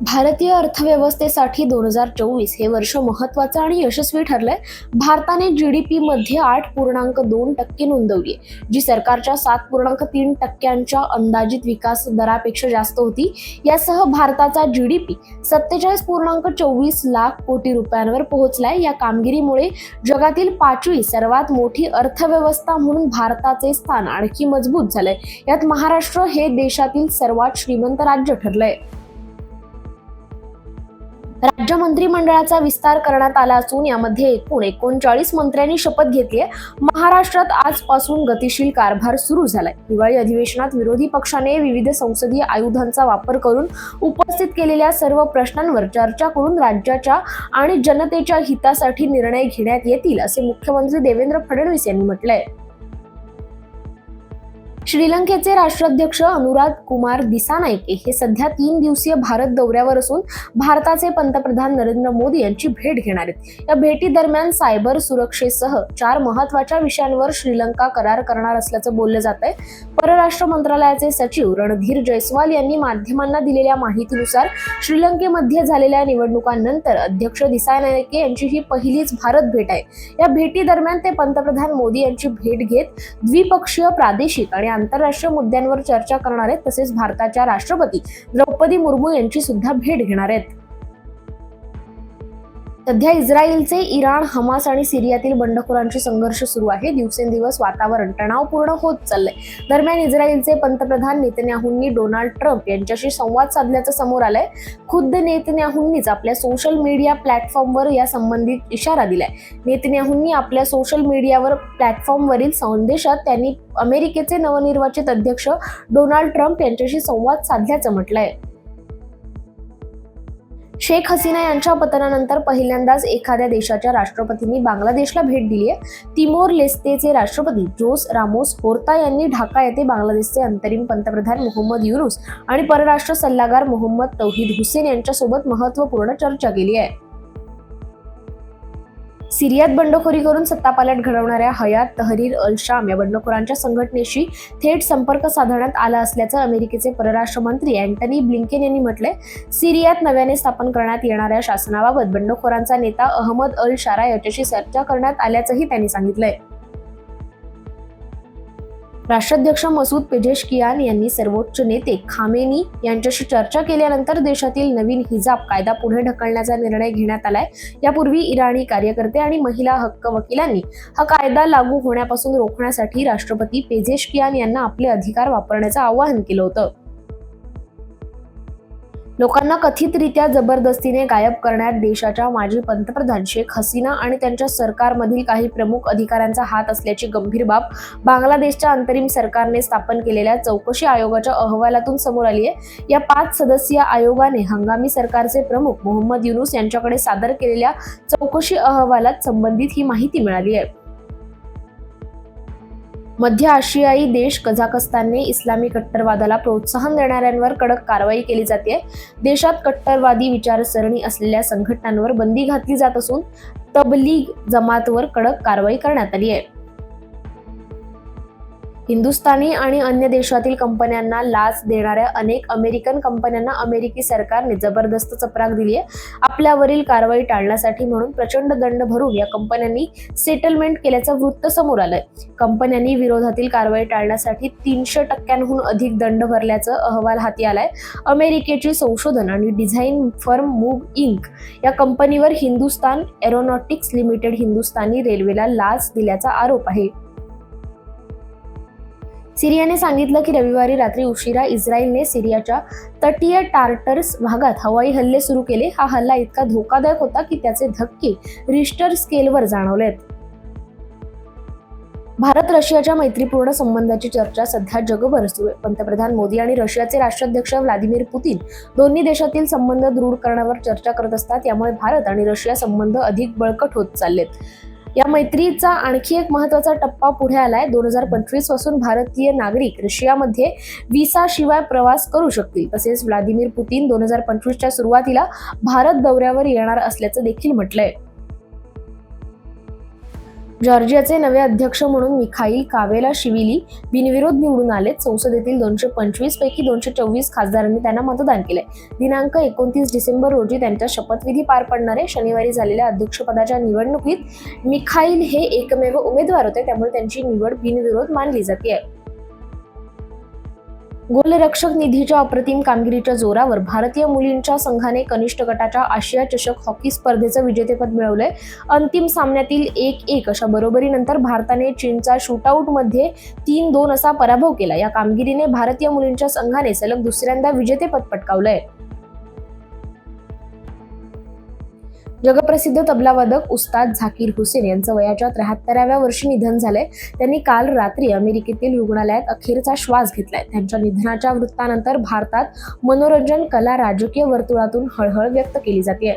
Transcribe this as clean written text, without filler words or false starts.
भारतीय अर्थव्यवस्थेसाठी 2024 हे वर्ष महत्त्वाचं आणि यशस्वी ठरलंय. भारताने GDP मध्ये 8.2% नोंदवली, जी सरकारच्या 7.3% अंदाजित विकास दरापेक्षा जास्त होती. यासह भारताचा GDP 47.24 लाख कोटी रुपयांवर पोहोचलाय. या कामगिरीमुळे जगातील 5वी सर्वात मोठी अर्थव्यवस्था म्हणून भारताचे स्थान आणखी मजबूत झालंय. यात महाराष्ट्र हे देशातील सर्वात श्रीमंत राज्य ठरलंय. राज्य मंत्रिमंडळाचा विस्तार करण्यात आला असून यामध्ये एकूण 39 मंत्र्यांनी शपथ घेतली आहे. महाराष्ट्रात आजपासून गतिशील कारभार सुरू झालाय. हिवाळी अधिवेशनात विरोधी पक्षाने विविध संसदीय आयुधांचा वापर करून उपस्थित केलेल्या सर्व प्रश्नांवर चर्चा करून राज्याच्या आणि जनतेच्या हितासाठी निर्णय घेण्यात येतील, असे मुख्यमंत्री देवेंद्र फडणवीस यांनी म्हटलंय. श्रीलंकेचे राष्ट्राध्यक्ष अनुराग कुमार दिसानायके हे सध्या 3 दिवसीय भारत दौऱ्यावर असून भारताचे पंतप्रधान नरेंद्र मोदी यांची भेट घेणार आहेत. या भेटीदरम्यान सायबर सुरक्षेसह 4 महत्त्वाच्या विषयांवर श्रीलंका करार करणार असल्याचं बोललं जात आहे. परराष्ट्र मंत्रालयाचे सचिव रणधीर जयस्वाल यांनी माध्यमांना दिलेल्या माहितीनुसार श्रीलंकेमध्ये झालेल्या निवडणुकांनंतर अध्यक्ष दिसानायके यांची ही पहिलीच भारत भेट आहे. या भेटीदरम्यान ते पंतप्रधान मोदी यांची भेट घेत द्विपक्षीय, प्रादेशिक आणि आंतरराष्ट्रीय मुद्द्यांवर चर्चा करणार आहेत. तसेच भारताच्या राष्ट्रपती द्रौपदी मुर्मू यांची सुद्धा भेट घेणार आहेत. सध्या इस्रायलचे इराण, हमास आणि सिरियातील बंडखोरांशी संघर्ष सुरू आहे. दिवसेंदिवस वातावरण तणावपूर्ण होत चाललंय. दरम्यान इस्रायलचे पंतप्रधान नेतन्याहूंनी डोनाल्ड ट्रम्प यांच्याशी संवाद साधल्याचं समोर आलंय. खुद्द नेतन्याहूंनीच आपल्या सोशल मीडिया प्लॅटफॉर्मवर या संबंधित इशारा दिलाय. नेतन्याहूंनी आपल्या सोशल मीडियावर प्लॅटफॉर्मवरील संदेशात त्यांनी अमेरिकेचे नवनिर्वाचित अध्यक्ष डोनाल्ड ट्रम्प यांच्याशी संवाद साधल्याचं म्हटलंय. शेख हसीना यांच्या पतनानंतर पहिल्यांदाच एखाद्या देशाच्या राष्ट्रपतींनी बांगलादेशला भेट दिली आहे. तिमोर लेस्तेचे राष्ट्रपती जोस रामोस होर्ता यांनी ढाका येथे बांगलादेशचे अंतरिम पंतप्रधान मोहम्मद युनूस आणि परराष्ट्र सल्लागार मोहम्मद तौहीद हुसेन यांच्यासोबत महत्त्वपूर्ण चर्चा केली आहे. सिरियात बंडखोरी करून सत्तापालट घडवणाऱ्या हयात तहरीर अल शाम या बंडखोरांच्या संघटनेशी थेट संपर्क साधण्यात आला असल्याचं अमेरिकेचे परराष्ट्र मंत्री अँटनी ब्लिंकेन यांनी म्हटलंय. सिरियात नव्याने स्थापन करण्यात येणाऱ्या शासनाबाबत बंडखोरांचा नेता अहमद अल शारा याच्याशी चर्चा करण्यात आल्याचंही त्यांनी सांगितलंय. राष्ट्राध्यक्ष मसूद पेजेशकियान यांनी सर्वोच्च नेते खामेनी यांच्याशी चर्चा केल्यानंतर देशातील नवीन हिजाब कायदा पुढे ढकलण्याचा निर्णय घेण्यात आलाय. यापूर्वी इराणी कार्यकर्ते आणि महिला हक्क वकिलांनी हा कायदा लागू होण्यापासून रोखण्यासाठी राष्ट्रपती पेजेशकियान यांना आपले अधिकार वापरण्याचं आवाहन केलं होतं. लोकांना कथितरित्या जबरदस्तीने गायब करण्यात देशाच्या माजी पंतप्रधान शेख हसीना आणि त्यांच्या सरकारमधील काही प्रमुख अधिकाऱ्यांचा हात असल्याची गंभीर बाब बांगलादेशच्या अंतरिम सरकारने स्थापन केलेल्या चौकशी आयोगाच्या अहवालातून समोर आली आहे. या 5 सदस्यीय आयोगाने हंगामी सरकारचे प्रमुख मोहम्मद युनूस यांच्याकडे सादर केलेल्या चौकशी अहवालात संबंधित ही माहिती मिळाली आहे. मध्य आशियाई देश कझाकस्तानने इस्लामी कट्टरवादाला प्रोत्साहन देणाऱ्यांवर कडक कारवाई केली जाते. देशात कट्टरवादी विचारसरणी असलेल्या संघटनांवर बंदी घातली जात असून तबलीग जमातवर कडक कारवाई करण्यात आली आहे. हिंदुस्थानी आणि अन्य देशातील कंपन्यांना लाच देणाऱ्या अनेक अमेरिकन कंपन्यांना अमेरिकी सरकारने जबरदस्त चपराक दिली आहे. आपल्यावरील कारवाई टाळण्यासाठी म्हणून प्रचंड दंड भरून या कंपन्यांनी सेटलमेंट केल्याचं वृत्त समोर आलंय. कंपन्यांनी विरोधातील कारवाई टाळण्यासाठी 300% अधिक दंड भरल्याचं अहवाल हाती आलाय. अमेरिकेची संशोधन आणि डिझाईन फर्म मूव्ह इंक या कंपनीवर हिंदुस्तान एरोनॉटिक्स लिमिटेड हिंदुस्थानी रेल्वेला लाच दिल्याचा आरोप आहे. सिरियाने सांगितलं की रविवारी रात्री उशिरा इस्रायलने सिरियाच्या तटीय टार्टर्स भागात हवाई हल्ले सुरू केले. हा हल्ला इतका धोकादायक होता की त्याचे धक्के रिश्टर स्केलवर जाणवलेत. भारत रशियाच्या मैत्रीपूर्ण संबंधाची चर्चा सध्या जगभर सुरू आहे. पंतप्रधान मोदी आणि रशियाचे राष्ट्राध्यक्ष व्लादिमीर पुतीन दोन्ही देशातील संबंध दृढ करण्यावर चर्चा करत असतात. यामुळे भारत आणि रशिया संबंध अधिक बळकट होत चाललेत. या मैत्रीचा आणखी एक महत्त्वाचा टप्पा पुढे आलाय. 2025 पासून भारतीय नागरिक रशियामध्ये व्हिसा शिवाय प्रवास करू शकतील. तसेच व्लादिमीर पुतीन 2025च्या सुरुवातीला भारत दौऱ्यावर येणार असल्याचं देखील म्हटलंय. जॉर्जियाचे नवे अध्यक्ष म्हणून मिखाईल कावेलाशिविली बिनविरोध निवडून आले. संसदेतील 225 पैकी 224 खासदारांनी त्यांना मतदान केले. दिनांक 29 डिसेंबर रोजी त्यांचा शपथविधी पार पडणार आहे. शनिवारी झालेल्या अध्यक्षपदाच्या निवडणुकीत मिखाईल हे एकमेव उमेदवार होते, त्यामुळे त्यांची निवड बिनविरोध मानली जाते. गोलरक्षक निधीच्या अप्रतिम कामगिरीच्या जोरावर भारतीय मुलींच्या संघाने कनिष्ठ गटाच्या आशिया चषक हॉकी स्पर्धेचं विजेतेपद मिळवलंय. अंतिम सामन्यातील 1-1 अशा बरोबरीनंतर भारताने चीनचा शूटआउटमध्ये 3-2 असा पराभव केला. या कामगिरीने भारतीय मुलींच्या संघाने सलग दुसऱ्यांदा विजेतेपद पटकावलंय. जगप्रसिद्ध तबलावादक उस्ताद झाकीर हुसेन यांचं वयाच्या 73व्या वर्षी निधन झालंय. त्यांनी काल रात्री अमेरिकेतील रुग्णालयात अखेरचा श्वास घेतलाय. त्यांच्या निधनाच्या वृत्तानंतर भारतात मनोरंजन, कला, राजकीय वर्तुळातून हळहळ व्यक्त केली जाते.